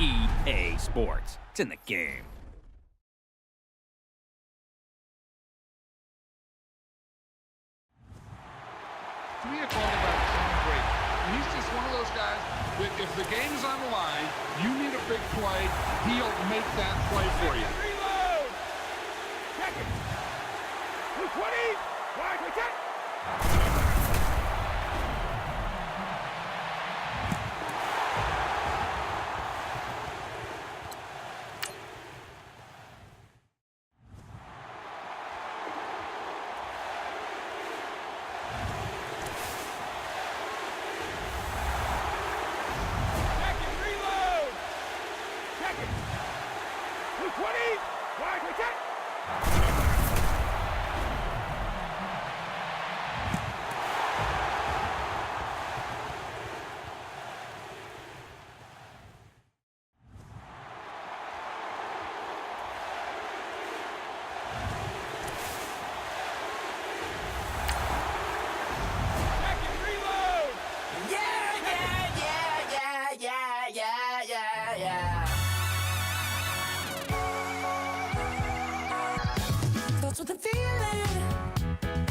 EA Sports. It's in the game. To me, a quarterback sounds great. He's just one of those guys that if the game is on the line, you need a big play, he'll make that play for you. Reload! Check it! 220! Wide, check! With the feeling,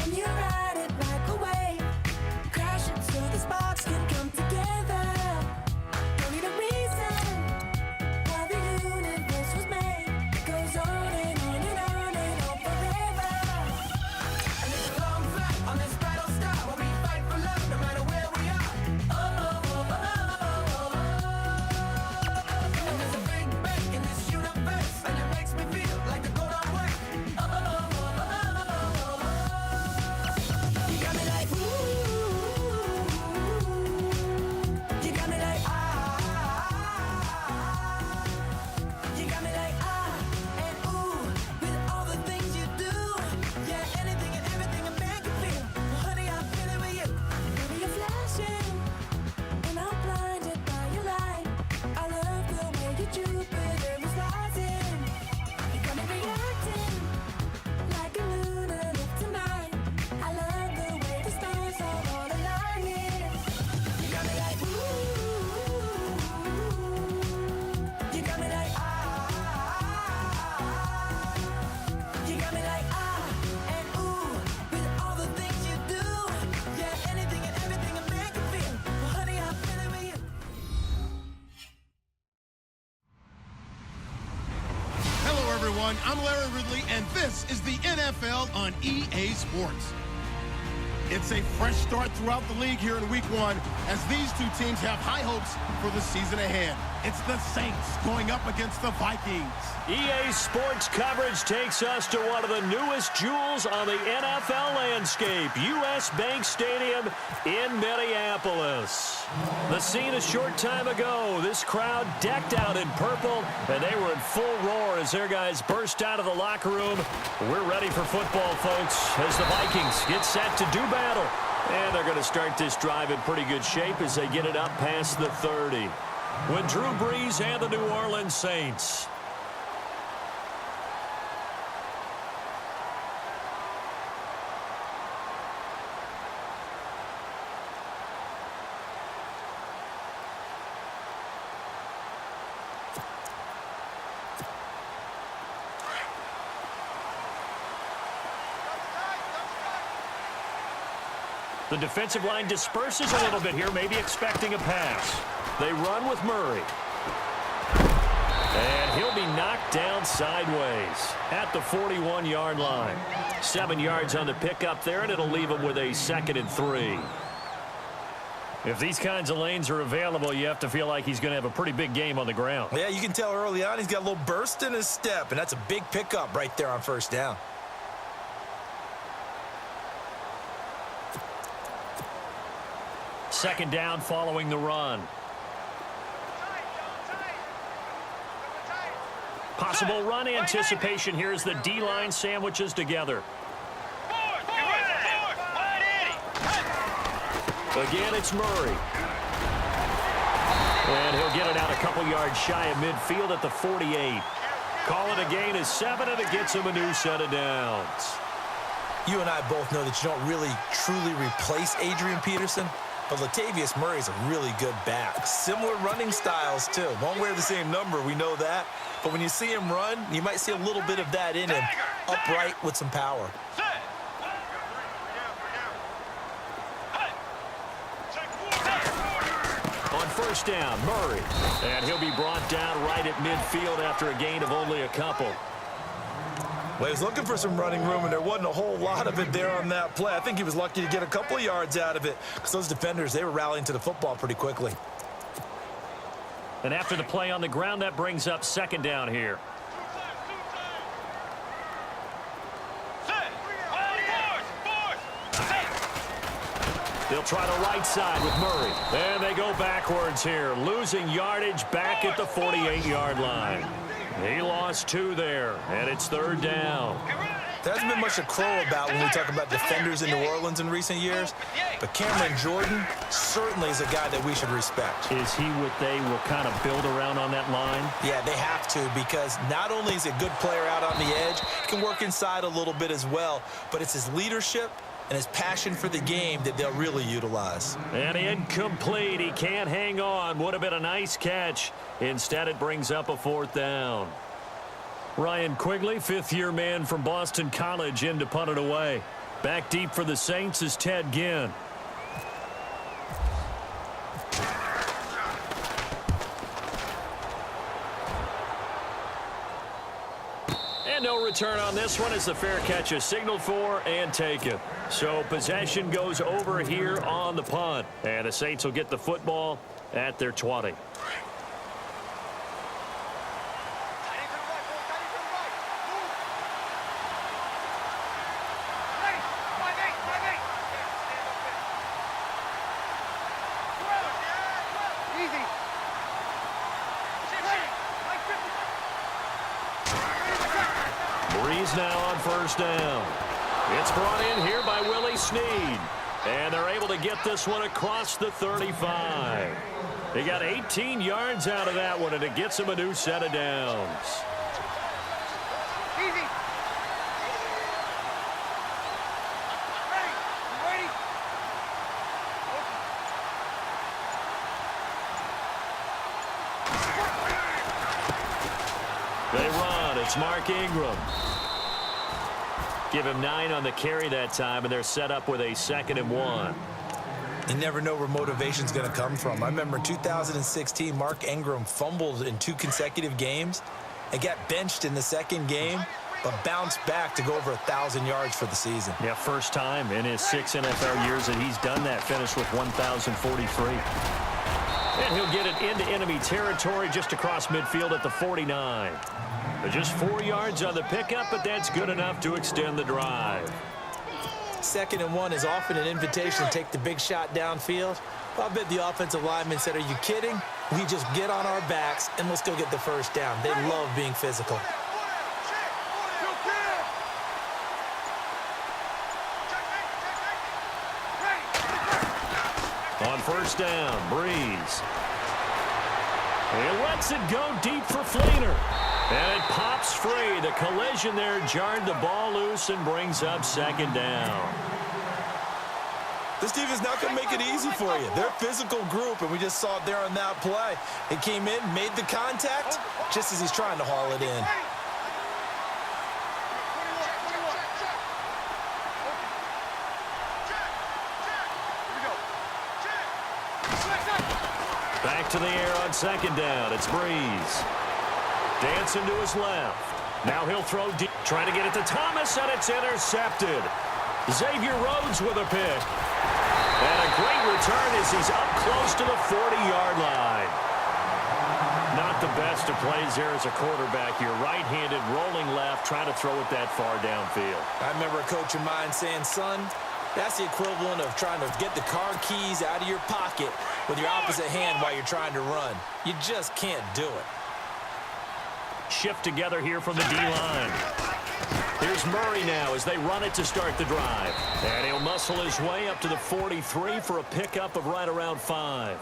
and you ride it like a wave, crashing so the sparks can come together. Don't need a reason why the universe was made. It goes on and on and on and on forever. And it's a long flight on this battle star where we fight for love no matter where we are. Oh, oh, oh, oh, oh. And there's a big bang in this universe, and it makes me feel like the go don't work. I'm Larry Ridley, and this is the NFL on EA Sports. It's a fresh start throughout the league here in Week 1 as these two teams have high hopes for the season ahead. It's the Saints going up against the Vikings. EA Sports coverage takes us to one of the newest jewels on the NFL landscape, US Bank Stadium in Minneapolis. The scene a short time ago, this crowd decked out in purple, and they were in full roar as their guys burst out of the locker room. We're ready for football, folks, as the Vikings get set to do battle. And they're going to start this drive in pretty good shape as they get it up past the 30. With Drew Brees and the New Orleans Saints. The defensive line disperses a little bit here, maybe expecting a pass. They run with Murray. And he'll be knocked down sideways at the 41-yard line. 7 yards on the pickup there, and it'll leave him with a 2nd and 3. If these kinds of lanes are available, you have to feel like he's going to have a pretty big game on the ground. Yeah, you can tell early on he's got a little burst in his step, and that's a big pickup right there on first down. Second down following the run. Possible run anticipation here as the D-line sandwiches together. Again, it's Murray. And he'll get it out a couple yards shy of midfield at the 48. Call it a gain of 7, and it gets him a new set of downs. You and I both know that you don't really truly replace Adrian Peterson, But Latavius Murray's a really good back. Similar running styles, too. Won't wear the same number, we know that. But when you see him run, you might see a little bit of that in him. Upright with some power. On first down, Murray. And he'll be brought down right at midfield after a gain of only a couple. Well, he was looking for some running room, and there wasn't a whole lot of it there on that play. I think he was lucky to get a couple of yards out of it because those defenders, they were rallying to the football pretty quickly. And after the play on the ground, that brings up second down here. They'll try the right side with Murray. And they go backwards here, losing yardage back at the 48-yard line. He lost 2 there, and it's third down. There hasn't been much to crow about when we talk about defenders in New Orleans in recent years, but Cameron Jordan certainly is a guy that we should respect. Is he what they will kind of build around on that line? Yeah, they have to, because not only is he a good player out on the edge, he can work inside a little bit as well, but it's his leadership and his passion for the game that they'll really utilize. And incomplete. He can't hang on. Would have been a nice catch. Instead, it brings up a fourth down. Ryan Quigley, fifth-year man from Boston College, in to punt it away. Back deep for the Saints is Ted Ginn. And no return on this one as the fair catch is signaled for and taken. So possession goes over here on the punt. And the Saints will get the football at their 20. Breeze now on first down. It's brought in here by Willie Snead. And they're able to get this one across the 35. They got 18 yards out of that one, and it gets them a new set of downs. Easy. They run. It's Mark Ingram. Give him 9 on the carry that time, and they're set up with a 2nd and 1. You never know where motivation's going to come from. I remember in 2016, Mark Ingram fumbled in 2 consecutive games and got benched in the second game, but bounced back to go over 1,000 yards for the season. Yeah, first time in his 6 NFL years that he's done that, finished with 1,043. And he'll get it into enemy territory just across midfield at the 49. Just 4 yards on the pickup, but that's good enough to extend the drive. 2nd and 1 is often an invitation to take the big shot downfield. Well, I bet the offensive lineman said, "Are you kidding? We just get on our backs and let's go get the first down." They love being physical. On first down, Breeze. He lets it go deep for Fleener. And it pops free. The collision there jarred the ball loose and brings up 2nd down. This defense not going to make it easy for you. They're a physical group, and we just saw it there on that play. It came in, made the contact, just as he's trying to haul it in. Back to the air on 2nd down. It's Breeze. Dancing to his left. Now he'll throw deep. Trying to get it to Thomas, and it's intercepted. Xavier Rhodes with a pick. And a great return as he's up close to the 40-yard line. Not the best of plays there as a quarterback. You're right-handed, rolling left, trying to throw it that far downfield. I remember a coach of mine saying, "Son, that's the equivalent of trying to get the car keys out of your pocket with your opposite hand while you're trying to run. You just can't do it." Shift together here from the D-line. Here's Murray now as they run it to start the drive. And he'll muscle his way up to the 43 for a pickup of right around 5.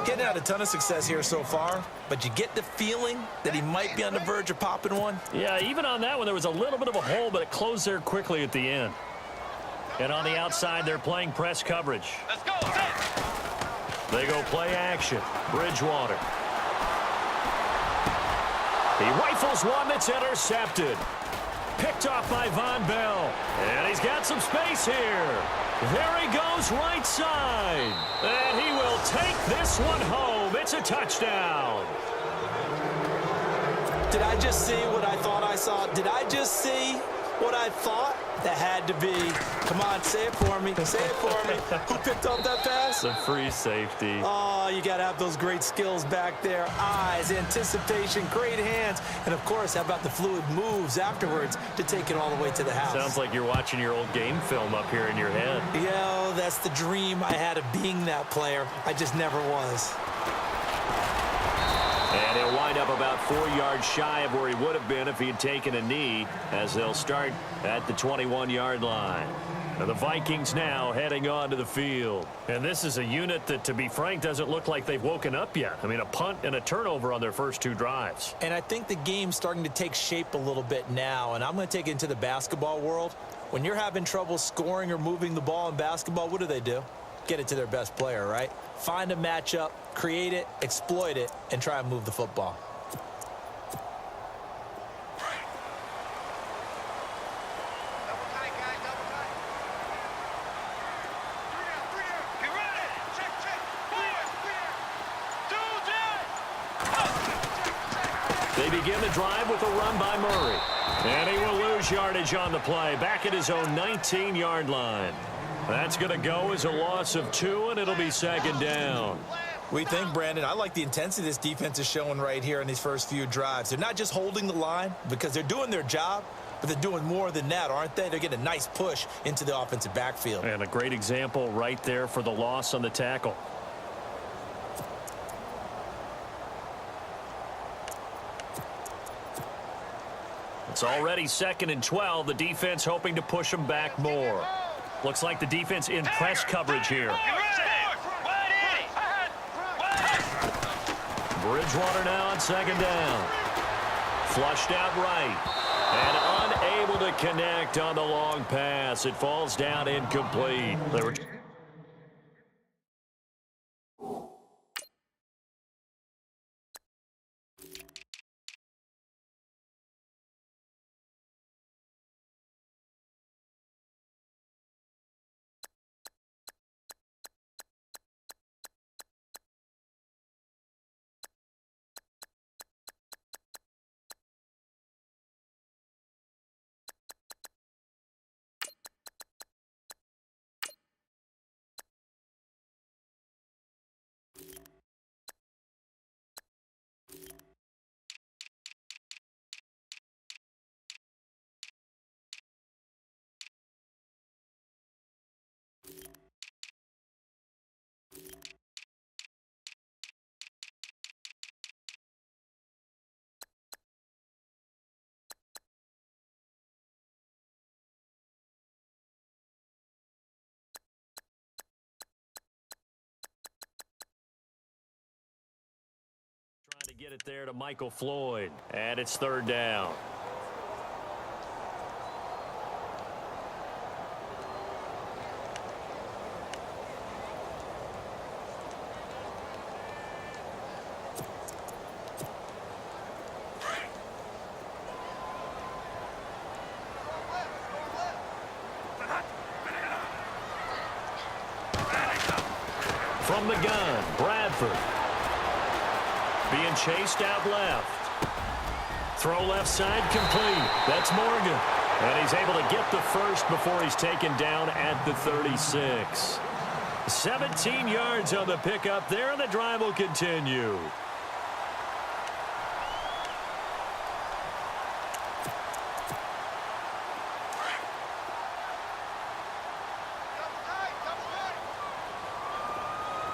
Getting out a ton of success here so far, but you get the feeling that he might be on the verge of popping one. Yeah, even on that one, there was a little bit of a hole, but it closed there quickly at the end. And on the outside, they're playing press coverage. Let's go. They go play action. Bridgewater. He rifles one that's intercepted. Picked off by Von Bell. And he's got some space here. There he goes right side. And he will take this one home. It's a touchdown. Did I just see what I thought I saw? Did I just see what I thought? That had to be. Come on, say it for me. Say it for me. Who picked up that pass? The free safety. Oh, you got to have those great skills back there. Eyes, anticipation, great hands. And, of course, how about the fluid moves afterwards to take it all the way to the house? Sounds like you're watching your old game film up here in your head. Yo, that's the dream I had of being that player. I just never was. And he'll wind up about 4 yards shy of where he would have been if he had taken a knee, as they'll start at the 21-yard line. And the Vikings now heading onto the field. And this is a unit that, to be frank, doesn't look like they've woken up yet. I mean, a punt and a turnover on their first 2 drives. And I think the game's starting to take shape a little bit now, and I'm going to take it into the basketball world. When you're having trouble scoring or moving the ball in basketball, what do? Get it to their best player, right? Find a matchup, create it, exploit it, and try and move the football. They begin the drive with a run by Murray. And he will lose yardage on the play, back at his own 19-yard line. That's going to go as a loss of 2, and it'll be second down. We think, Brandon, I like the intensity this defense is showing right here in these first few drives. They're not just holding the line because they're doing their job, but they're doing more than that, aren't they? They're getting a nice push into the offensive backfield. And a great example right there for the loss on the tackle. It's already 2nd and 12. The defense hoping to push them back more. Looks like the defense in press coverage here. Bridgewater now on 2nd down. Flushed out right. And unable to connect on the long pass. It falls down incomplete. They were trying to get it there to Michael Floyd. And it's 3rd down. From the gun, Bradford. Being chased out left. Throw left side complete. That's Morgan. And he's able to get the first before he's taken down at the 36. 17 yards on the pickup there, and the drive will continue.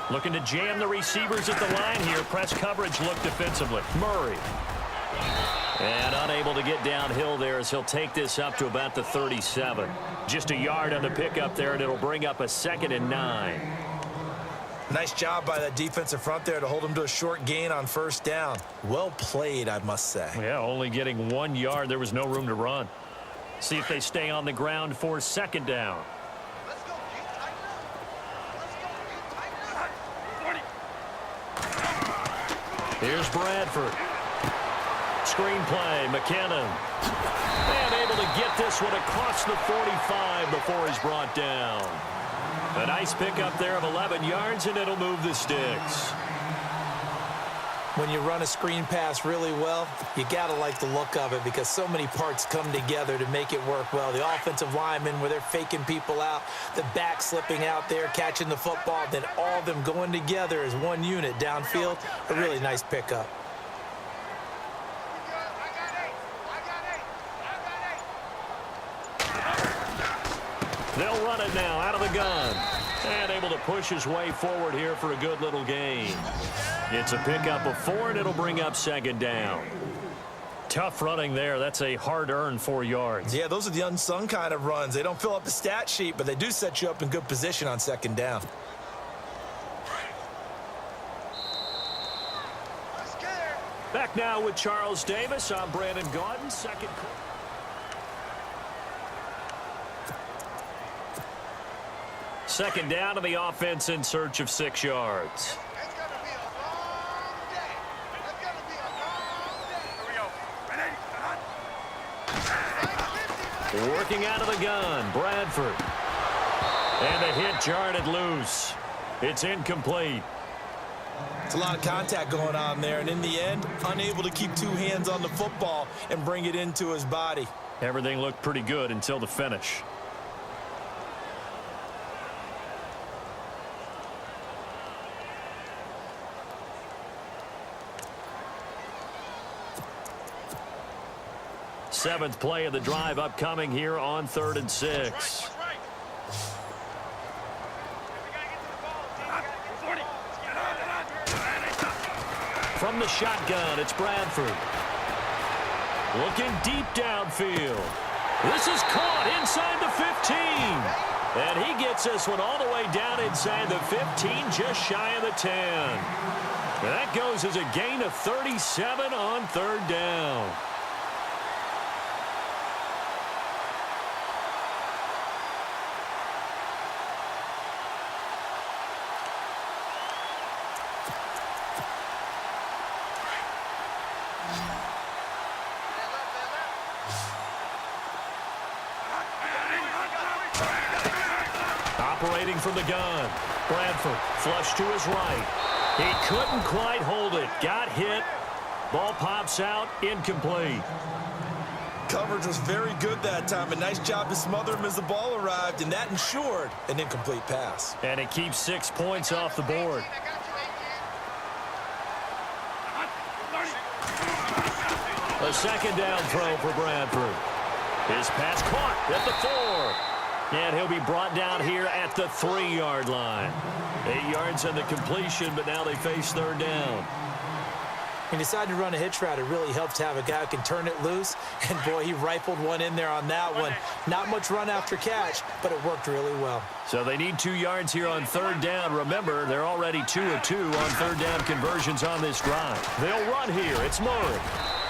Looking to jam the receivers at the line here. Press coverage look defensively. Murray. And unable to get downhill there as he'll take this up to about the 37. Just a yard on the pickup there, and it'll bring up a 2nd and 9. Nice job by that defensive front there to hold him to a short gain on 1st down. Well played, I must say. Yeah, only getting 1 yard. There was no room to run. See if they stay on the ground for 2nd down. Here's Bradford. Screen play, McKinnon. And able to get this one across the 45 before he's brought down. A nice pickup there of 11 yards, and it'll move the sticks. When you run a screen pass really well, you got to like the look of it because so many parts come together to make it work well. The offensive linemen, where they're faking people out, the back slipping out there, catching the football, then all of them going together as one unit downfield. A really nice pickup. They'll run it now out of the gun. And able to push his way forward here for a good little gain. It's a pickup of 4, and it'll bring up second down. Tough running there. That's a hard-earned 4 yards. Yeah, those are the unsung kind of runs. They don't fill up the stat sheet, but they do set you up in good position on second down. Back now with Charles Davis. I'm Brandon Gaudin. Second. Second down to the offense in search of 6 yards. Working out of the gun, Bradford. And the hit jarred loose. It's incomplete. It's a lot of contact going on there, and in the end, unable to keep 2 hands on the football and bring it into his body. Everything looked pretty good until the finish. Seventh play of the drive upcoming here on 3rd and 6. From the shotgun, it's Bradford. Looking deep downfield. This is caught inside the 15. And he gets this one all the way down inside the 15, just shy of the 10. And that goes as a gain of 37 on 3rd down. Operating from the gun. Bradford flush to his right. He couldn't quite hold it. Got hit. Ball pops out. Incomplete. Coverage was very good that time. A nice job to smother him as the ball arrived, and that ensured an incomplete pass. And it keeps 6 points off the board. A second down throw for Bradford. His pass caught at the 4. And he'll be brought down here at the 3-yard line. 8 yards on the completion, but now they face 3rd down. He decided to run a hitch route. It really helps to have a guy who can turn it loose. And, boy, he rifled one in there on that one. Not much run after catch, but it worked really well. So they need 2 yards here on 3rd down. Remember, they're already 2 of 2 on 3rd down conversions on this drive. They'll run here. It's Murray.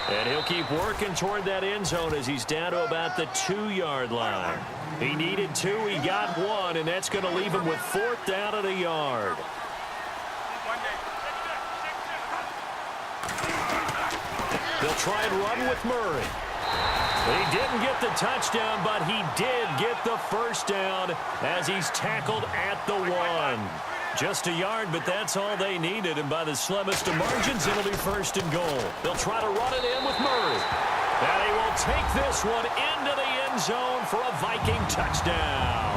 And he'll keep working toward that end zone as he's down to about the 2-yard line. He needed 2. He got 1, and that's going to leave him with 4th down at a yard. They'll try and run with Murray. He didn't get the touchdown, but he did get the first down as he's tackled at the 1. Just a yard, but that's all they needed, and by the slimmest of margins, it'll be 1st and goal. They'll try to run it in with Murray. And he will take this one into the end zone for a Viking touchdown.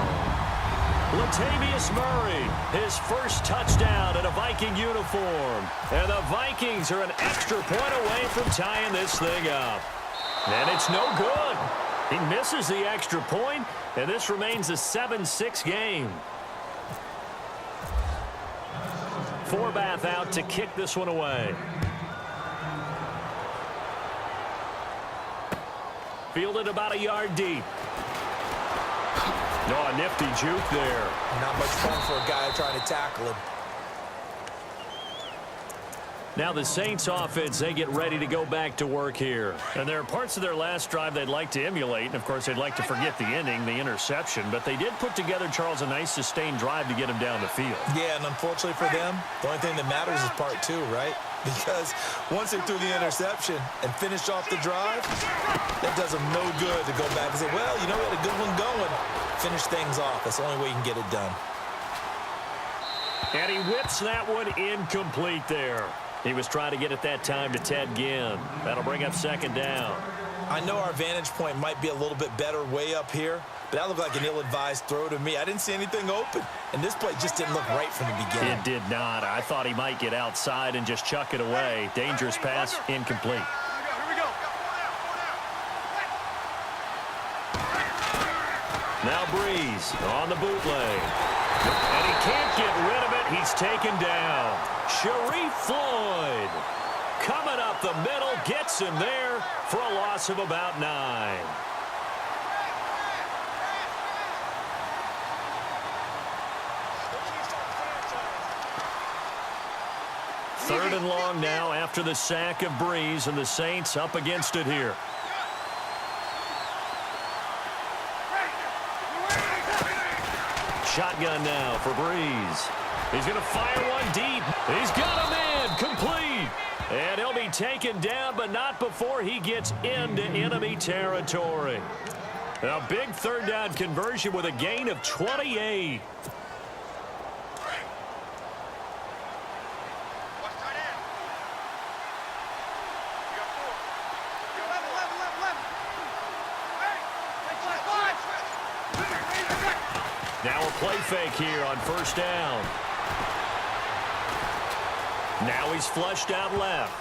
Latavius Murray, his first touchdown in a Viking uniform. And the Vikings are an extra point away from tying this thing up. And it's no good. He misses the extra point, and this remains a 7-6 game. Forbath out to kick this one away. Fielded about a yard deep. No, a nifty juke there. Not much fun for a guy trying to tackle him. Now the Saints offense, they get ready to go back to work here. And there are parts of their last drive they'd like to emulate. And, of course, they'd like to forget the ending, the interception. But they did put together, Charles, a nice sustained drive to get him down the field. Yeah, and unfortunately for them, the only thing that matters is part 2, right? because once they threw the interception and finished off the drive, that does them no good to go back and say, well, you know, we had a good one going. Finish things off. That's the only way you can get it done. And he whips that one incomplete there. He was trying to get it that time to Ted Ginn. That'll bring up second down. I know our vantage point might be a little bit better way up here, but that looked like an ill-advised throw to me. I didn't see anything open, and this play just didn't look right from the beginning. It did not. I thought he might get outside and just chuck it away. Dangerous pass, incomplete. Here we go. Now Breeze on the bootleg. And he can't get rid of it. He's taken down. Sharif Floyd coming up the middle, gets him there for a loss of about 9. Third and long now after the sack of Breeze, and the Saints up against it here. Shotgun now for Breeze. He's going to fire one deep. He's got a man complete. And he'll be taken down, but not before he gets into enemy territory. A big third down conversion with a gain of 28. Now a play fake here on first down. Now he's flushed out left.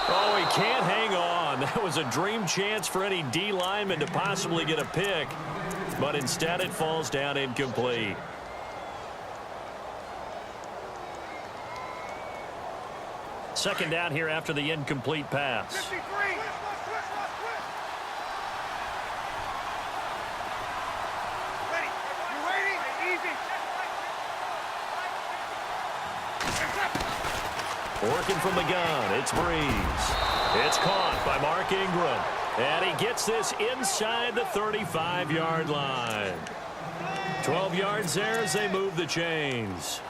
Oh, he can't hang on. That was a dream chance for any D lineman to possibly get a pick, but instead it falls down incomplete. Second down here after the incomplete pass. 53. Ready. You waiting? Easy. Working from the gun, it's Breeze. It's caught by Mark Ingram. And he gets this inside the 35-yard line. 12 yards there as they move the chains.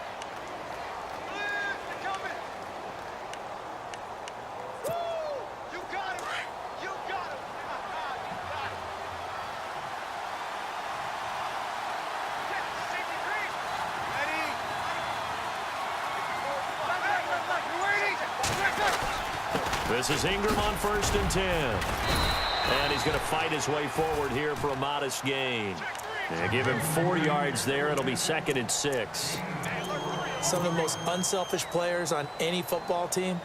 This is Ingram on 1st and 10. And he's going to fight his way forward here for a modest gain. And give him 4 yards there. It'll be 2nd and 6. Some of the most unselfish players on any football team,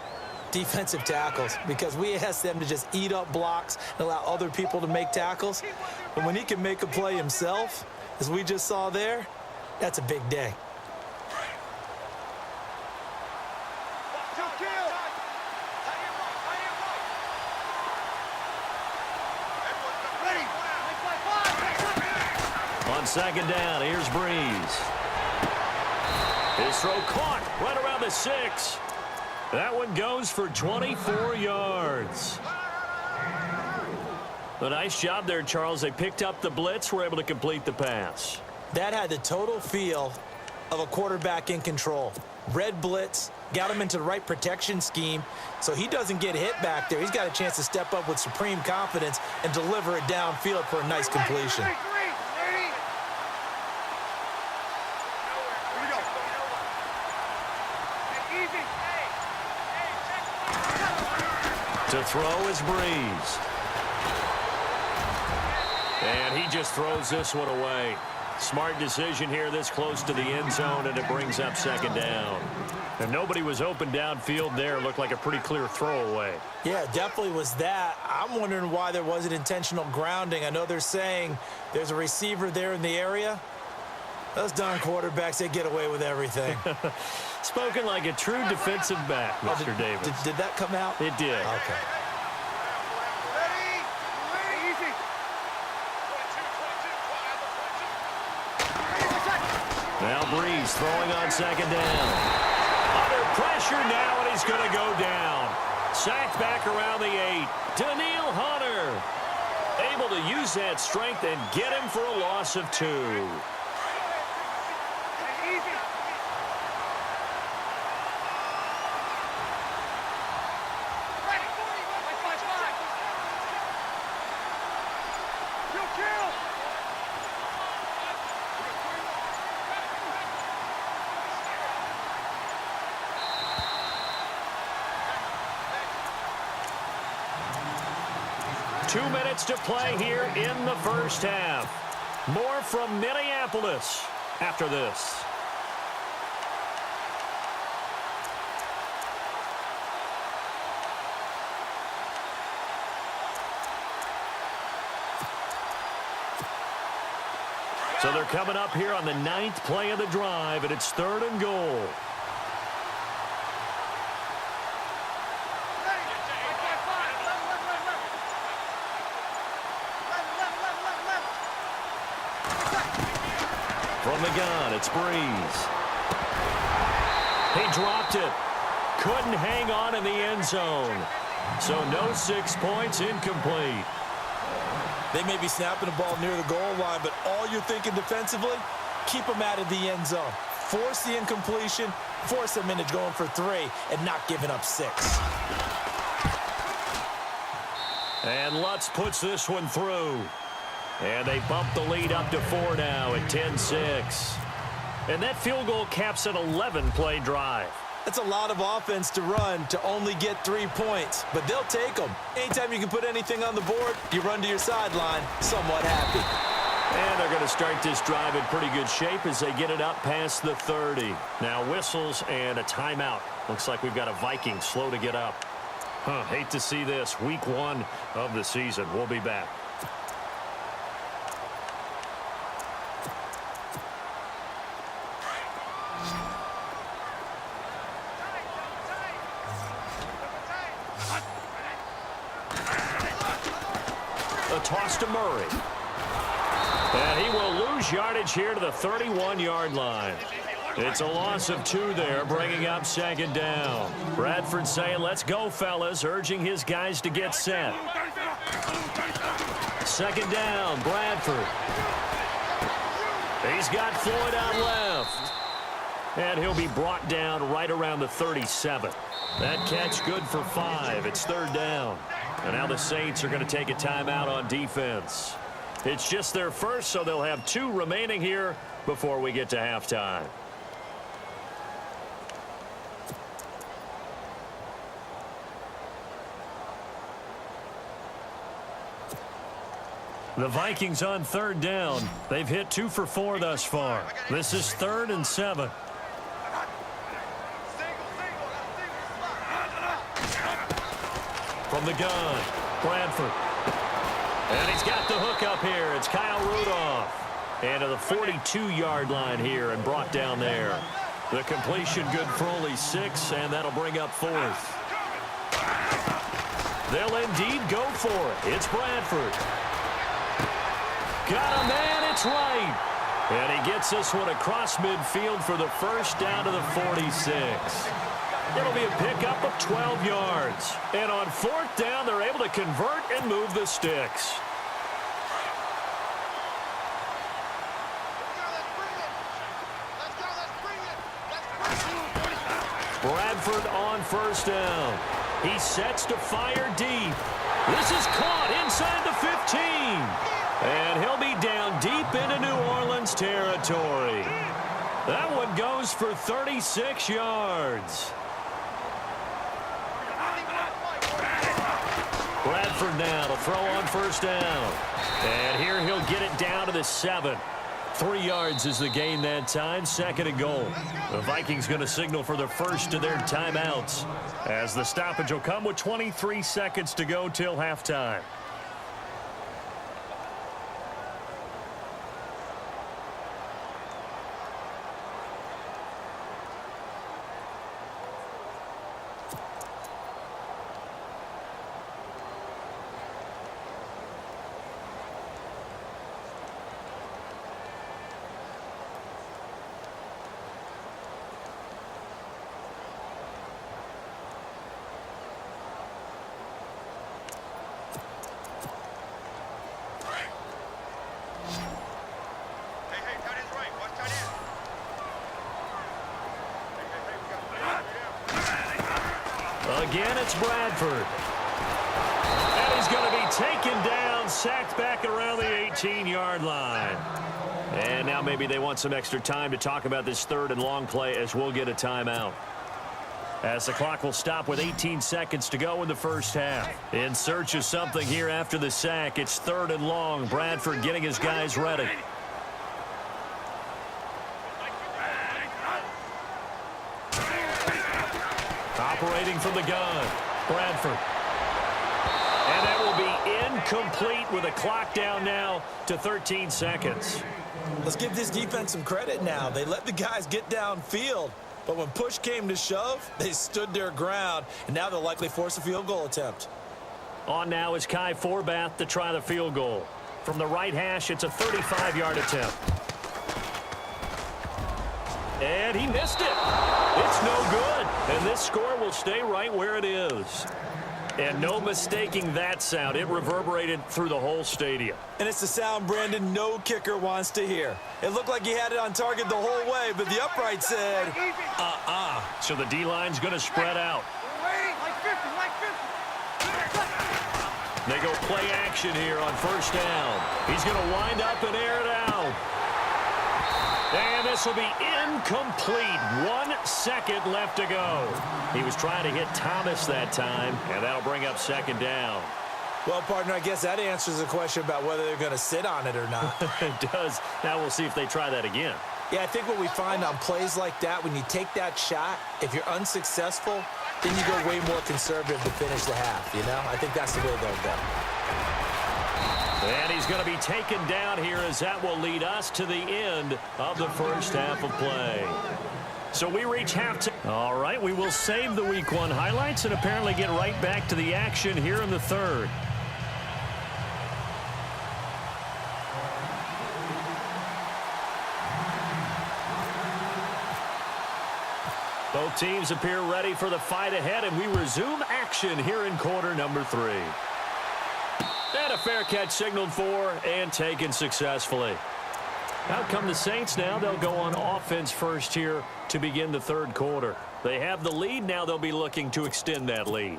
defensive tackles, because we ask them to just eat up blocks and allow other people to make tackles. But when he can make a play himself, as we just saw there, that's a big day. On second down, here's Breeze. His throw caught right around the 6. That one goes for 24 yards. A nice job there, Charles. They picked up the blitz, were able to complete the pass. That had the total feel of a quarterback in control. Red blitz, got him into the right protection scheme, so he doesn't get hit back there. He's got a chance to step up with supreme confidence and deliver it downfield for a nice completion. To throw is Breeze. And he just throws this one away. Smart decision here this close to the end zone, and it brings up second down. And nobody was open downfield there. Looked like a pretty clear throwaway. Yeah, definitely was that. I'm wondering why there wasn't intentional grounding. I know they're saying there's a receiver there in the area. Those darn quarterbacks, they get away with everything. Spoken like a true defensive back, Mr. Davis. Did that come out? It did. Okay. Now Breeze throwing on second down. Under pressure now, and he's going to go down. Sacked back around the 8. Daniil Hunter able to use that strength and get him for a loss of 2. 2 minutes to play here in the first half. More from Minneapolis after this. So they're coming up here on the 9th play of the drive, and it's 3rd and goal. From the gun, it's Breeze. He dropped it. Couldn't hang on in the end zone. So no 6 points, incomplete. They may be snapping the ball near the goal line, but all you're thinking defensively, keep them out of the end zone. Force the incompletion, force them into going for 3, and not giving up 6. And Lutz puts this one through. And they bump the lead up to 4 now at 10-6. And that field goal caps an 11-play drive. That's a lot of offense to run to only get 3 points, but they'll take them. Anytime you can put anything on the board, you run to your sideline somewhat happy. And they're going to start this drive in pretty good shape as they get it up past the 30. Now whistles and a timeout. Looks like we've got a Viking slow to get up. Hate to see this. Week 1 of the season. We'll be back. A toss to Murray. And he will lose yardage here to the 31-yard line. It's a loss of 2 there, bringing up 2nd down. Bradford saying, let's go, fellas, urging his guys to get set. 2nd down, Bradford. He's got Floyd out left. And he'll be brought down right around the 37. That catch good for 5. It's 3rd down. And now the Saints are going to take a timeout on defense. It's just their first, so they'll have 2 remaining here before we get to halftime. The Vikings on 3rd down. They've hit 2 for 4 thus far. This is 3rd and 7. From the gun, Bradford. And he's got the hook up here. It's Kyle Rudolph. And to the 42-yard line here and brought down there. The completion good for only 6, and that'll bring up 4th. They'll indeed go for it. It's Bradford. Got a man, it's right. And he gets this one across midfield for the first down to the 46. It'll be a pickup of 12 yards. And on 4th down, they're able to convert and move the sticks. Bradford on 1st down. He sets to fire deep. This is caught inside the 15. And he'll be down deep into New Orleans territory. That one goes for 36 yards. Bradford now to throw on 1st down. And here he'll get it down to the 7. 3 yards is the gain that time. 2nd and goal. The Vikings going to signal for the first of their timeouts, as the stoppage will come with 23 seconds to go till halftime. Again, it's Bradford. And he's going to be taken down, sacked back around the 18-yard line. And now maybe they want some extra time to talk about this 3rd and long play as we'll get a timeout. as the clock will stop with 18 seconds to go in the first half. In search of something here after the sack, it's 3rd and long. Bradford getting his guys ready. Operating from the gun, Bradford. And that will be incomplete with a clock down now to 13 seconds. Let's give this defense some credit now. They let the guys get downfield. But when push came to shove, they stood their ground, and now they'll likely force a field goal attempt. On now is Kai Forbath to try the field goal. From the right hash, it's a 35-yard attempt. And he missed it. It's no good. And this score will stay right where it is. And no mistaking that sound. It reverberated through the whole stadium. And it's the sound Brandon no kicker wants to hear. It looked like he had it on target the whole way, but the upright said, So the D-line's going to spread out. They go play action here on first down. He's going to wind up and air it out. And this will be incomplete. 1 second left to go. He was trying to hit Thomas that time, and that'll bring up second down. Well, partner, I guess that answers the question about whether they're going to sit on it or not. It does. Now we'll see if they try that again. Yeah, I think what we find on plays like that, when you take that shot, if you're unsuccessful, then you go way more conservative to finish the half, you know? I think that's the way they'll go. And he's going to be taken down here as that will lead us to the end of the first half of play. So we reach halftime. All right, we will save the Week 1 highlights and apparently get right back to the action here in the third. Both teams appear ready for the fight ahead, and we resume action here in quarter number 3. And a fair catch signaled for and taken successfully. Out come the Saints now. They'll go on offense first here to begin the third quarter. They have the lead. Now they'll be looking to extend that lead.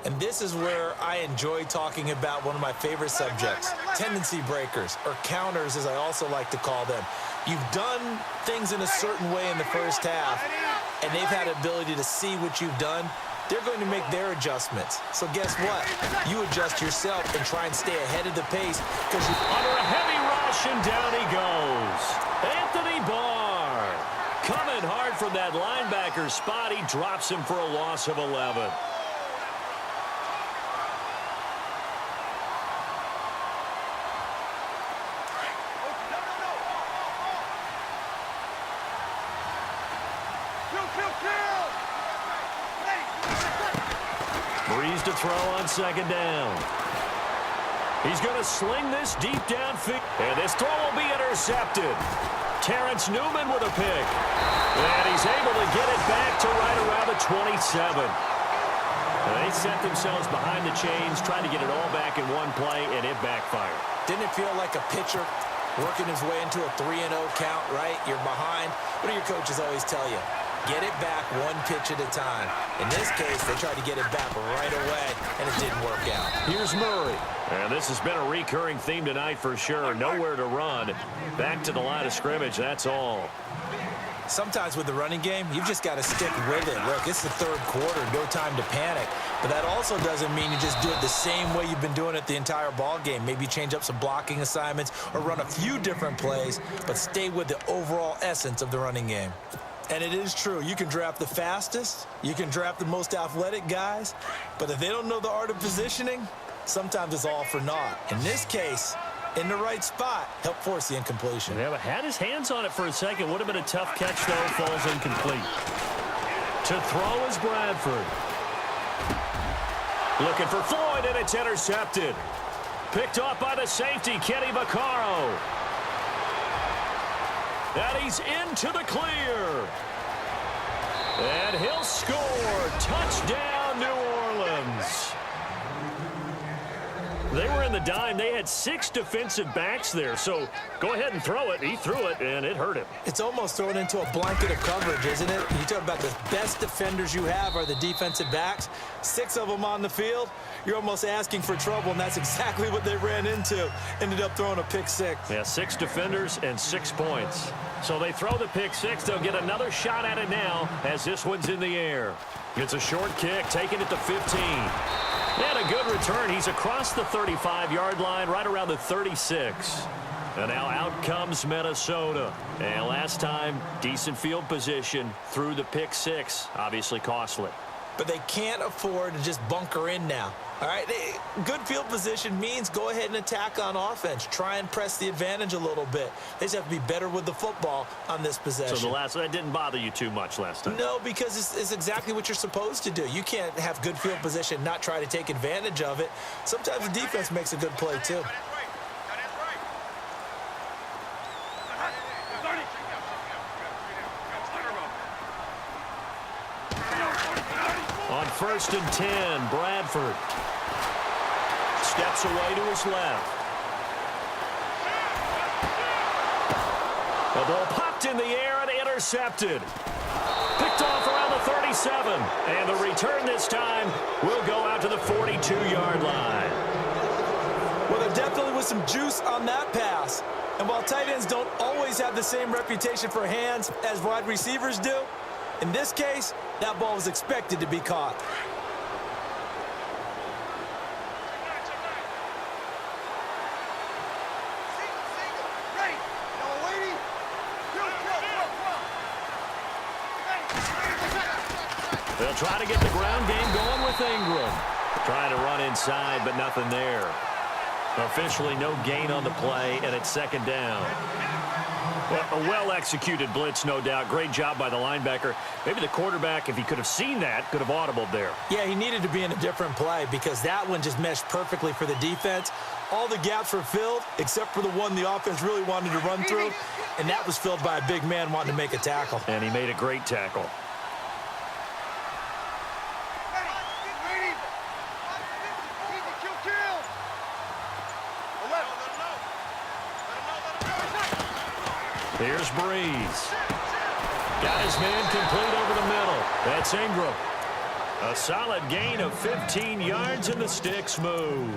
And this is where I enjoy talking about one of my favorite subjects, tendency breakers, or counters as I also like to call them. You've done things in a certain way in the first half, and they've had the ability to see what you've done. They're going to make their adjustments. So guess what? You adjust yourself and try and stay ahead of the pace because you under a heavy rush, and down he goes. Anthony Barr coming hard from that linebacker spot. He drops him for a loss of 11. Breeze to throw on second down. He's going to sling this deep downfield. And this throw will be intercepted. Terrence Newman with a pick. And he's able to get it back to right around the 27. They set themselves behind the chains, trying to get it all back in one play, and it backfired. Didn't it feel like a pitcher working his way into a 3-0 count, right? You're behind. What do your coaches always tell you? Get it back one pitch at a time. In this case, they tried to get it back right away, and it didn't work out. Here's Murray. And this has been a recurring theme tonight for sure. Nowhere to run. Back to the line of scrimmage, that's all. Sometimes with the running game, you've just got to stick with it. Look, it's the third quarter, no time to panic. But that also doesn't mean you just do it the same way you've been doing it the entire ball game. Maybe change up some blocking assignments or run a few different plays, but stay with the overall essence of the running game. And it is true. You can draft the fastest. You can draft the most athletic guys. But if they don't know the art of positioning, sometimes it's all for naught. In this case, in the right spot, help force the incompletion. Yeah, but had his hands on it for a second. Would have been a tough catch, though. Falls incomplete. To throw is Bradford. Looking for Floyd, and it's intercepted. Picked off by the safety, Kenny Vaccaro. And he's into the clear. And he'll score. Touchdown, New Orleans. They were in the dime. They had 6 defensive backs there. So go ahead and throw it. He threw it, and it hurt him. It's almost thrown into a blanket of coverage, isn't it? You talk about the best defenders you have are the defensive backs. 6 of them on the field. You're almost asking for trouble, and that's exactly what they ran into. Ended up throwing a pick 6. Yeah, 6 defenders and 6 points. So they throw the pick 6. They'll get another shot at it now as this one's in the air. It's a short kick, taking it to 15. And a good return. He's across the 35-yard line, right around the 36. And now out comes Minnesota. And last time, decent field position through the pick six. Obviously costly. But they can't afford to just bunker in now. All right, good field position means go ahead and attack on offense. Try and press the advantage a little bit. They just have to be better with the football on this possession. So that didn't bother you too much last time? No, because it's exactly what you're supposed to do. You can't have good field position, not try to take advantage of it. Sometimes the defense makes a good play, too. On 1st and 10, Bradford steps away to his left. The ball popped in the air and intercepted. Picked off around the 37. And the return this time will go out to the 42-yard line. Well, there definitely was some juice on that pass. And while tight ends don't always have the same reputation for hands as wide receivers do, in this case, that ball was expected to be caught. They'll try to get the ground game going with Ingram. Trying to run inside, but nothing there. Officially no gain on the play, and it's 2nd down. Well, a well-executed blitz, no doubt. Great job by the linebacker. Maybe the quarterback, if he could have seen that, could have audibled there. Yeah, he needed to be in a different play because that one just meshed perfectly for the defense. All the gaps were filled except for the one the offense really wanted to run through, and that was filled by a big man wanting to make a tackle. And he made a great tackle. Here's Breeze. Got his man complete over the middle. That's Ingram. A solid gain of 15 yards and the sticks move.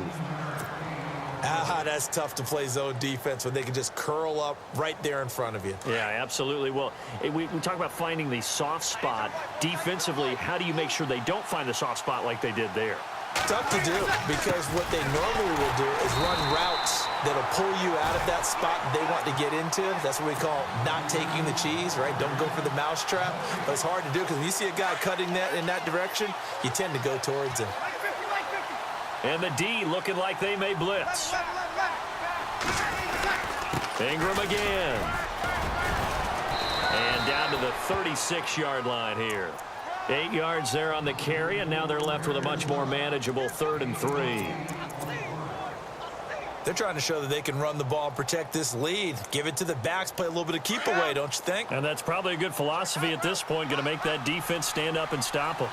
That's tough to play zone defense when they can just curl up right there in front of you. Yeah, absolutely. Well, we talk about finding the soft spot. Defensively, how do you make sure they don't find the soft spot like they did there? Tough to do because what they normally will do is run routes that'll pull you out of that spot they want to get into. That's what we call not taking the cheese, right? Don't go for the mousetrap. But it's hard to do because when you see a guy cutting that in that direction, you tend to go towards him. And the D looking like they may blitz. Ingram again. And down to the 36-yard line here. 8 yards there on the carry, and now they're left with a much more manageable 3rd and 3. They're trying to show that they can run the ball and protect this lead. Give it to the backs, play a little bit of keep away, don't you think? And that's probably a good philosophy at this point, going to make that defense stand up and stop them.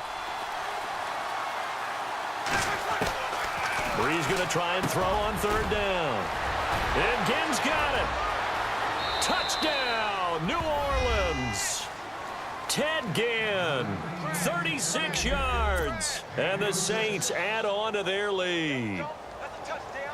Breeze going to try and throw on 3rd down. And Ginn's got it. Touchdown, New Orleans. Ted Ginn, 36 yards. And the Saints add on to their lead.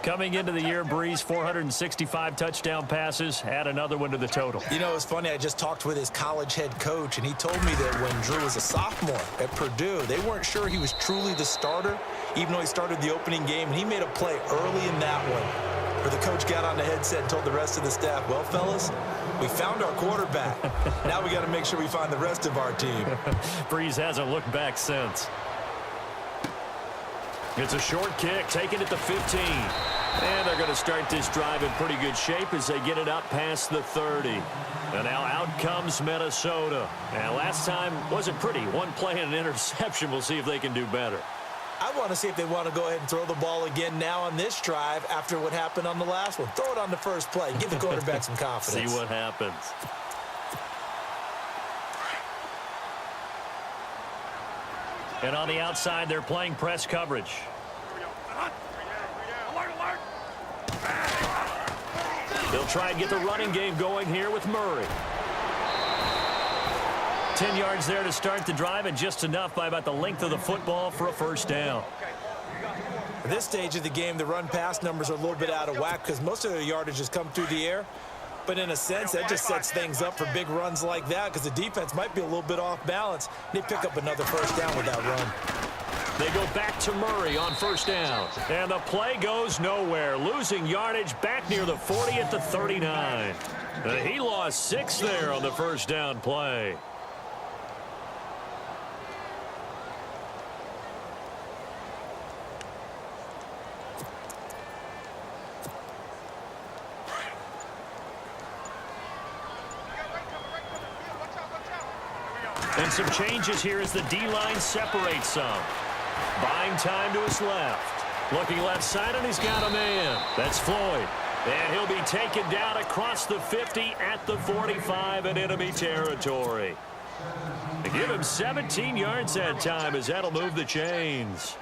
Coming into the year, Breeze, 465 touchdown passes. Add another one to the total. You know, it's funny. I just talked with his college head coach, and he told me that when Drew was a sophomore at Purdue, they weren't sure he was truly the starter, even though he started the opening game. And he made a play early in that one where the coach got on the headset and told the rest of the staff, well, fellas, we found our quarterback. Now we got to make sure we find the rest of our team. Breeze hasn't looked back since. It's a short kick, taking it to 15. And they're going to start this drive in pretty good shape as they get it up past the 30. And now out comes Minnesota. And last time wasn't pretty. One play and an interception. We'll see if they can do better. I want to see if they want to go ahead and throw the ball again now on this drive after what happened on the last one. Throw it on the first play. Give the quarterback some confidence. See what happens. And on the outside, they're playing press coverage. They'll try and get the running game going here with Murray. 10 yards there to start the drive, and just enough by about the length of the football for a 1st down. At this stage of the game, the run-pass numbers are a little bit out of whack because most of their yardage has come through the air. But in a sense, that just sets things up for big runs like that because the defense might be a little bit off balance. They pick up another first down with that run. They go back to Murray on first down. And the play goes nowhere. Losing yardage back near the 40 at the 39. He lost 6 there on the first down play. And some changes here as the D-line separates some. Buying time to his left. Looking left side, and he's got a man. That's Floyd. And he'll be taken down across the 50 at the 45 in enemy territory. They give him 17 yards that time as that'll move the chains.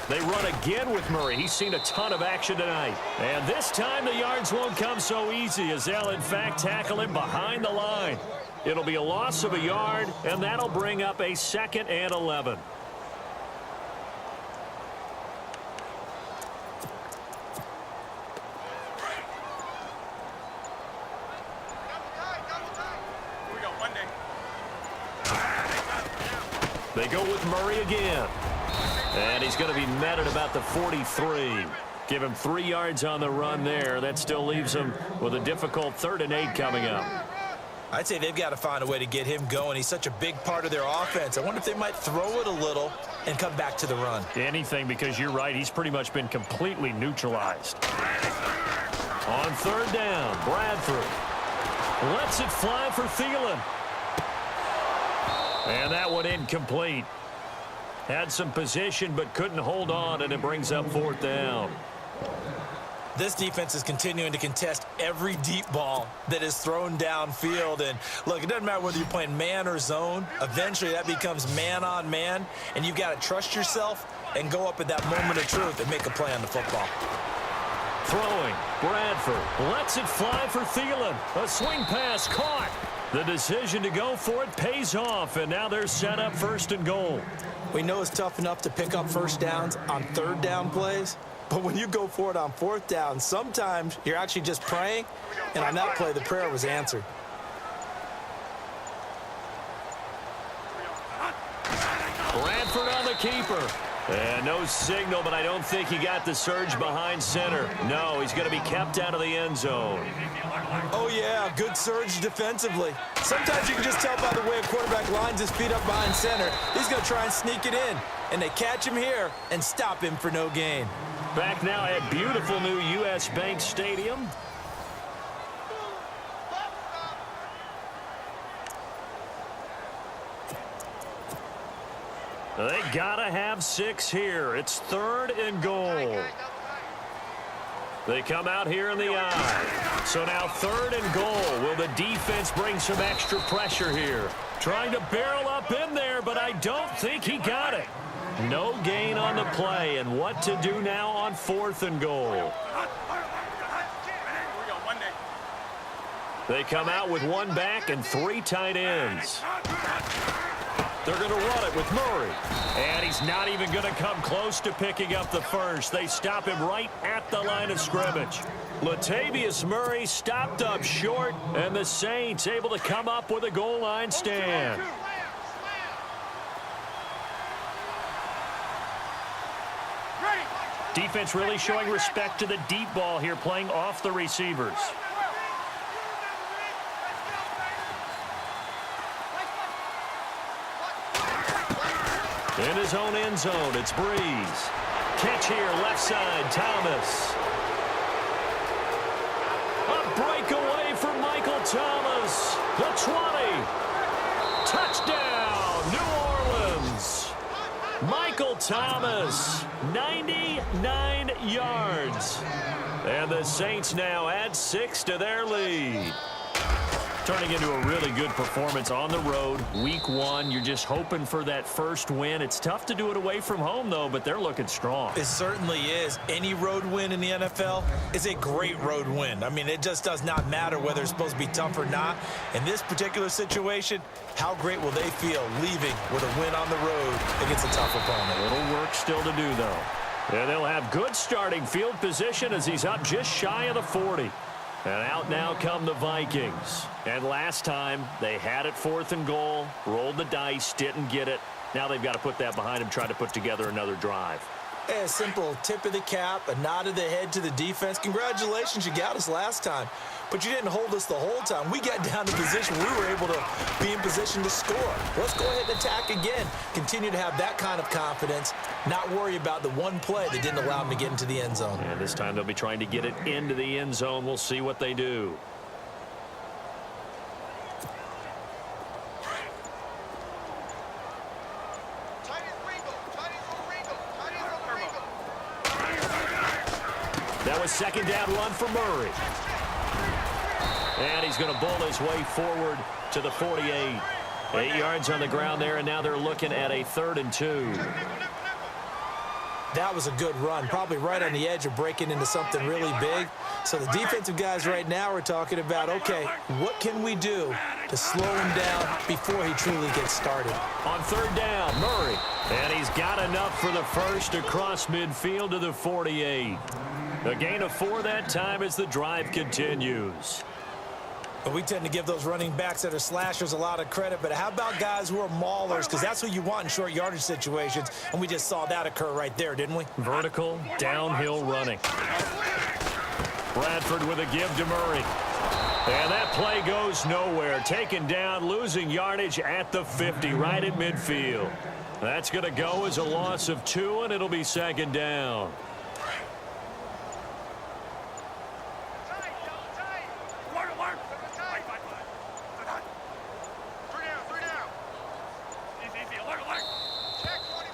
They run again with Murray. He's seen a ton of action tonight. And this time the yards won't come so easy as they'll, in fact, tackle him behind the line. It'll be a loss of a yard, and that'll bring up a 2nd and 11. They go with Murray again. And he's going to be met at about the 43. Give him 3 yards on the run there. That still leaves him with a difficult 3rd and 8 coming up. I'd say they've got to find a way to get him going. He's such a big part of their offense. I wonder if they might throw it a little and come back to the run. Anything, because you're right. He's pretty much been completely neutralized. On 3rd down, Bradford lets it fly for Thielen. And that one incomplete. Had some position but couldn't hold on, and it brings up 4th down. This defense is continuing to contest every deep ball that is thrown downfield. And look, it doesn't matter whether you're playing man or zone. Eventually that becomes man on man, and you've got to trust yourself and go up at that moment of truth and make a play on the football. Throwing, Bradford lets it fly for Thielen. A swing pass caught. The decision to go for it pays off, and now they're set up 1st and goal. We know it's tough enough to pick up first downs on 3rd down plays, but when you go for it on 4th down, sometimes you're actually just praying, and on that play, the prayer was answered. Bradford on the keeper. And no signal, but I don't think he got the surge behind center. No, he's going to be kept out of the end zone. Oh, yeah, good surge defensively. Sometimes you can just tell by the way a quarterback lines his feet up behind center. He's going to try and sneak it in, and they catch him here and stop him for no gain. Back now at beautiful new U.S. Bank Stadium. They gotta have 6 here. It's 3rd and goal. They come out here in the eye. So now 3rd and goal. Will the defense bring some extra pressure here? Trying to barrel up in there, but I don't think he got it. No gain on the play, and what to do now on 4th and goal. They come out with 1 back and 3 tight ends. They're going to run it with Murray. And he's not even going to come close to picking up the first. They stop him right at the line of scrimmage. Latavius Murray stopped up short, and the Saints able to come up with a goal line stand. Defense really showing respect to the deep ball here, playing off the receivers. In his own end zone, it's Breeze. Catch here, left side, Thomas. A breakaway for Michael Thomas. The 20. Touchdown, New Orleans. Michael Thomas, 99 yards. And the Saints now add 6 to their lead. Turning into a really good performance on the road. Week 1, you're just hoping for that first win. It's tough to do it away from home, though, but they're looking strong. It certainly is. Any road win in the NFL is a great road win. I mean, it just does not matter whether it's supposed to be tough or not. In this particular situation, how great will they feel leaving with a win on the road against a tough opponent? A little work still to do, though. And they'll have good starting field position as he's up just shy of the 40. And out now come the Vikings. And last time, they had it 4th and goal, rolled the dice, didn't get it. Now they've got to put that behind them, try to put together another drive. A simple tip of the cap, a nod of the head to the defense. Congratulations, you got us last time. But you didn't hold us the whole time. We got down to position. We were able to be in position to score. Let's go ahead and attack again. Continue to have that kind of confidence. Not worry about the one play that didn't allow them to get into the end zone. And this time they'll be trying to get it into the end zone. We'll see what they do. That was 2nd down run for Murray. And he's going to bowl his way forward to the 48. 8 yards on the ground there, and now they're looking at a 3rd and 2. That was a good run, probably right on the edge of breaking into something really big. So the defensive guys right now are talking about, okay, what can we do to slow him down before he truly gets started? On 3rd down, Murray. And he's got enough for the first across midfield to the 48. A gain of 4 that time as the drive continues. But we tend to give those running backs that are slashers a lot of credit. But how about guys who are maulers? Because that's what you want in short yardage situations. And we just saw that occur right there, didn't we? Vertical, downhill running. Bradford with a give to Murray. And that play goes nowhere. Taken down, losing yardage at the 50, right at midfield. That's going to go as a loss of 2, and it'll be 2nd down.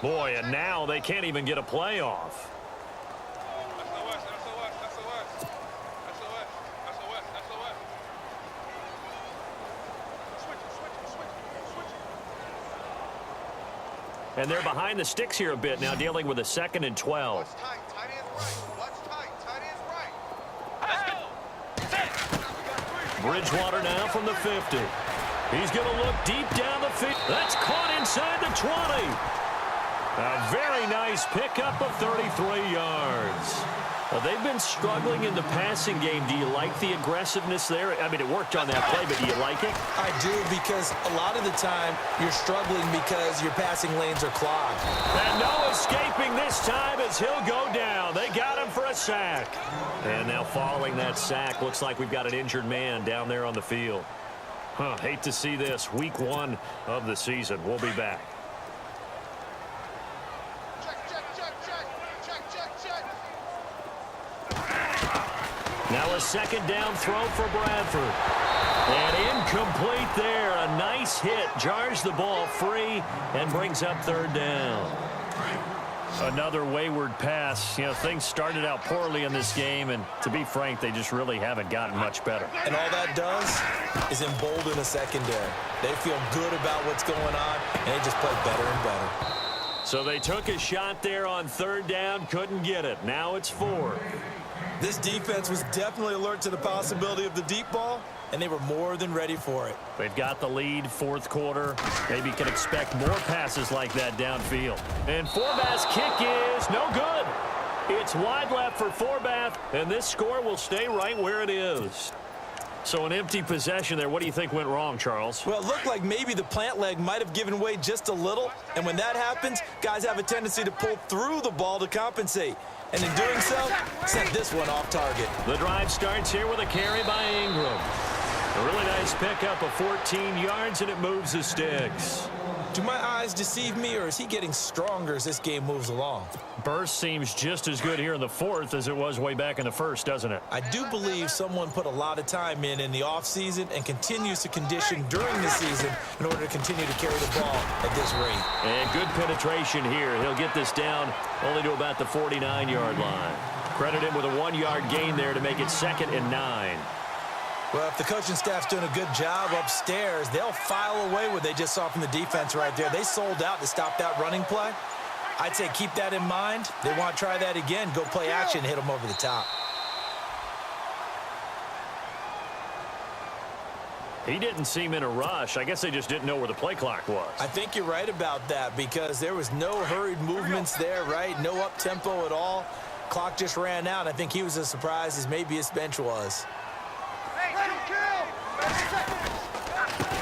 Boy, and now they can't even get a play off. And they're behind the sticks here a bit now, dealing with a 2nd and 12. Bridgewater now from the 50. He's going to look deep down the field. That's caught inside the 20. A very nice pickup of 33 yards. They've been struggling in the passing game. Do you like the aggressiveness there? I mean, it worked on that play, but do you like it? I do, because a lot of the time you're struggling because your passing lanes are clogged. And no escaping this time as he'll go down. They got him for a sack. And now following that sack, looks like we've got an injured man down there on the field. Hate to see this. Week 1 of the season. We'll be back. Now a 2nd down throw for Bradford. And incomplete there. A nice hit. Jars the ball free and brings up 3rd down. Another wayward pass. You know, things started out poorly in this game, and to be frank, they just really haven't gotten much better. And all that does is embolden a secondary. They feel good about what's going on, and they just play better and better. So they took a shot there on 3rd down, couldn't get it. Now it's 4th. This defense was definitely alert to the possibility of the deep ball, and they were more than ready for it. They've got the lead, 4th quarter. Maybe can expect more passes like that downfield. And Forbath's kick is no good. It's wide left for Forbath, and this score will stay right where it is. So an empty possession there. What do you think went wrong, Charles? Well, it looked like maybe the plant leg might have given way just a little, and when that happens, guys have a tendency to pull through the ball to compensate. And in doing so, sent this one off target. The drive starts here with a carry by Ingram. A really nice pickup of 14 yards, and it moves the sticks. Do my eyes deceive me, or is he getting stronger as this game moves along? Burst seems just as good here in the 4th as it was way back in the 1st, doesn't it? I do believe someone put a lot of time in the offseason and continues to condition during the season in order to continue to carry the ball at this rate. And good penetration here. He'll get this down only to about the 49-yard line. Credit him with a 1-yard gain there to make it 2nd and 9. Well, if the coaching staff's doing a good job upstairs, they'll file away what they just saw from the defense right there. They sold out to stop that running play. I'd say keep that in mind. They want to try that again. Go play action, hit them over the top. He didn't seem in a rush. I guess they just didn't know where the play clock was. I think you're right about that because there was no hurried movements there, right? No up-tempo at all. Clock just ran out. I think he was as surprised as maybe his bench was.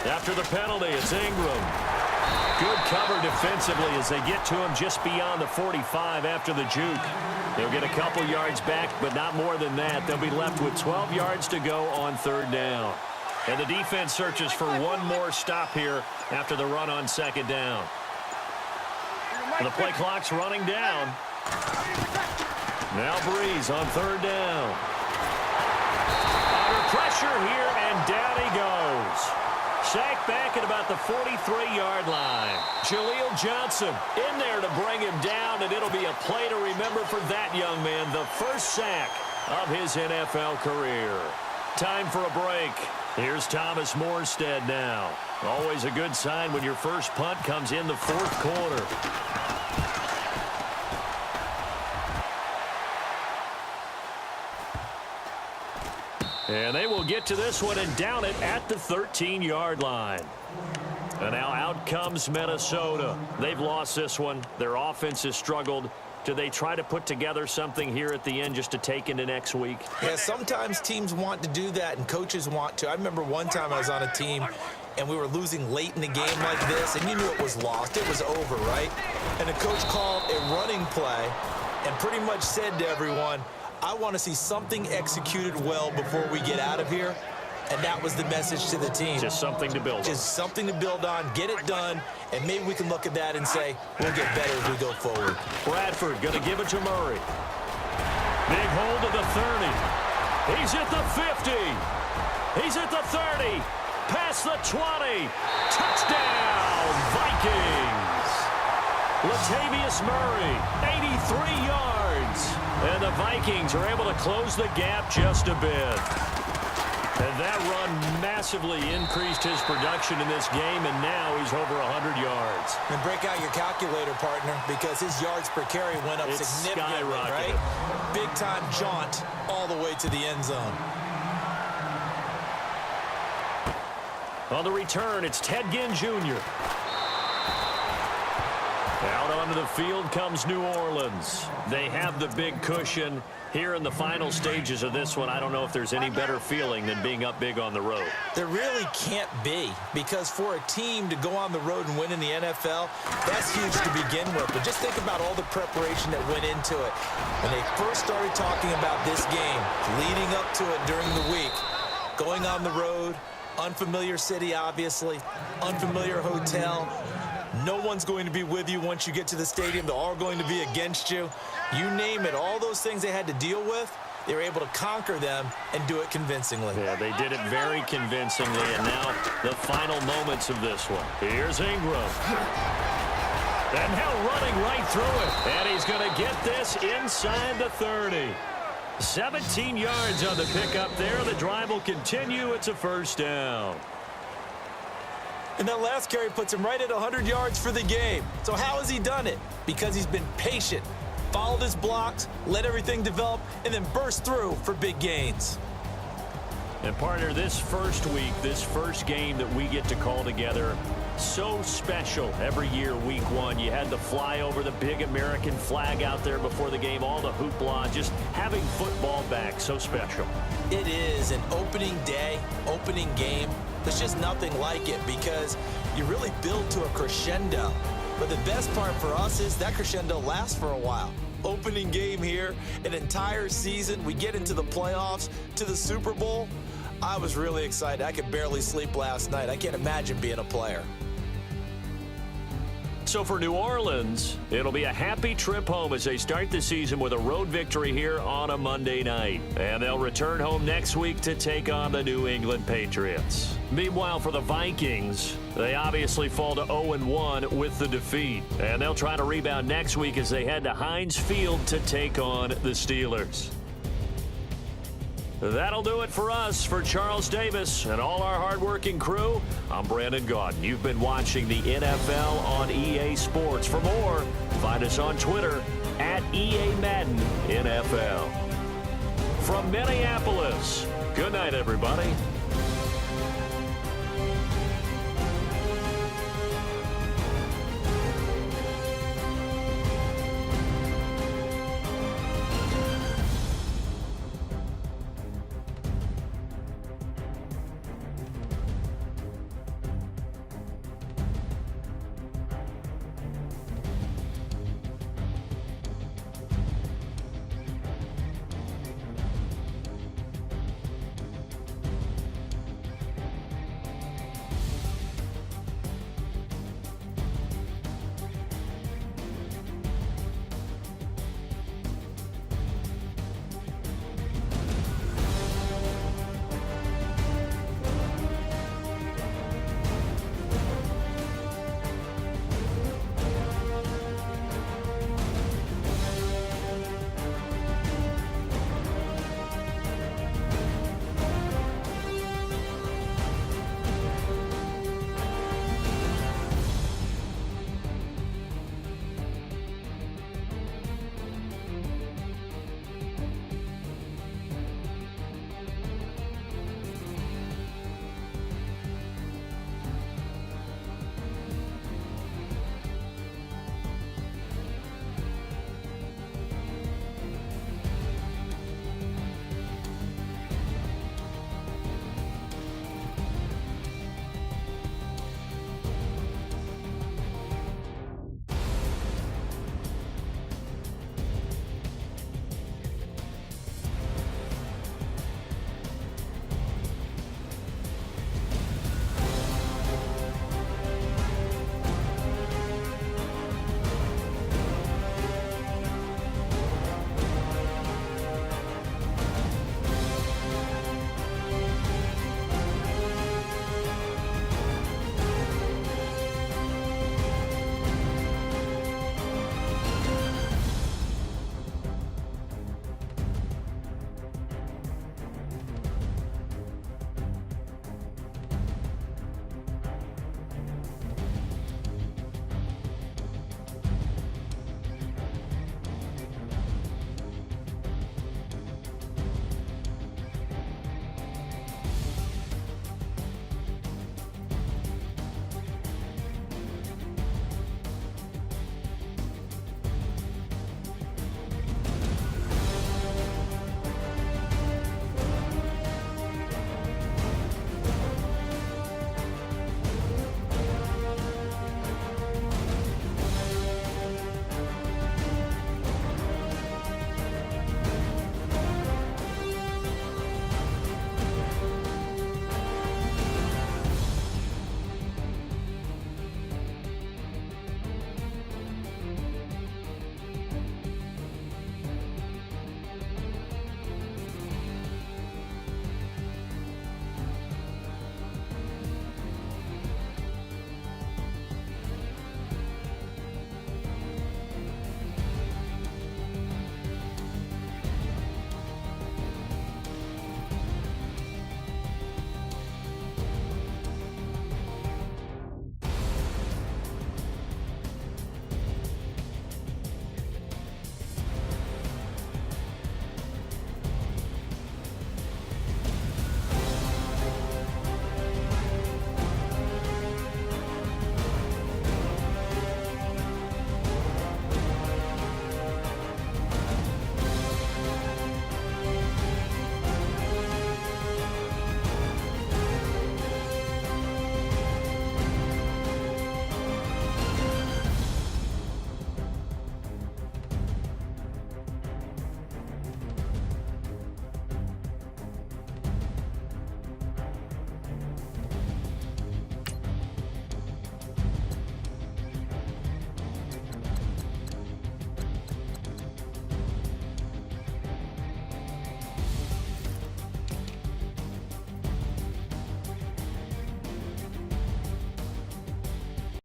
After the penalty, it's Ingram. Good cover defensively as they get to him just beyond the 45 after the juke. They'll get a couple yards back, but not more than that. They'll be left with 12 yards to go on third down. And the defense searches for one more stop here after the run on second down. The play clock's running down. Now Breeze on third down. Under pressure here, and down he goes. Sacked back at about the 43-yard line. Jaleel Johnson in there to bring him down, and it'll be a play to remember for that young man. The first sack of his NFL career. Time for a break. Here's Thomas Morstead now. Always a good sign when your first punt comes in the fourth quarter. And they will get to this one and down it at the 13-yard line. And now out comes Minnesota. They've lost this one. Their offense has struggled. Do they try to put together something here at the end just to take into next week? Yeah, sometimes teams want to do that and coaches want to. I remember one time I was on a team and we were losing late in the game like this, and you knew it was lost. It was over, right? And the coach called a running play and pretty much said to everyone, I want to see something executed well before we get out of here. And that was the message to the team. Just something to build on. Just something to build on, get it done, and maybe we can look at that and say, we'll get better as we go forward. Bradford going to give it to Murray. Big hold of the 30. He's at the 50. He's at the 30. Past the 20. Touchdown, Vikings. Latavius Murray, 83 yards. And the Vikings are able to close the gap just a bit. And that run massively increased his production in this game, and now he's over 100 yards. And break out your calculator, partner, because his yards per carry went up significantly, right? Big-time jaunt all the way to the end zone. On the return, it's Ted Ginn Jr. Out onto the field comes New Orleans. They have the big cushion. Here in the final stages of this one, I don't know if there's any better feeling than being up big on the road. There really can't be, because for a team to go on the road and win in the NFL, that's huge to begin with. But just think about all the preparation that went into it. When they first started talking about this game, leading up to it during the week, going on the road, unfamiliar city, obviously, unfamiliar hotel. No one's going to be with you once you get to the stadium. They're all going to be against you. You name it, all those things they had to deal with, they were able to conquer them and do it convincingly. Yeah, they did it very convincingly, and now the final moments of this one. Here's Ingram. And now running right through it. And he's going to get this inside the 30. 17 yards on the pickup there. The drive will continue. It's a first down. And that last carry puts him right at 100 yards for the game. So how has he done it? Because he's been patient, followed his blocks, let everything develop, and then burst through for big gains. And partner, this first week, this first game that we get to call together, so special every year, week one. You had the flyover, the big American flag out there before the game, all the hoopla, just having football back, so special. It is an opening day, opening game. There's just nothing like it because you really build to a crescendo. But the best part for us is that crescendo lasts for a while. Opening game here, an entire season. We get into the playoffs, to the Super Bowl. I was really excited. I could barely sleep last night. I can't imagine being a player. So for New Orleans, it'll be a happy trip home as they start the season with a road victory here on a Monday night. And they'll return home next week to take on the New England Patriots. Meanwhile, for the Vikings, they obviously fall to 0-1 with the defeat. And they'll try to rebound next week as they head to Heinz Field to take on the Steelers. That'll do it for us. For Charles Davis and all our hardworking crew, I'm Brandon Gaudin. You've been watching the NFL on EA Sports. For more, find us on Twitter at EA Madden NFL. From Minneapolis, good night, everybody.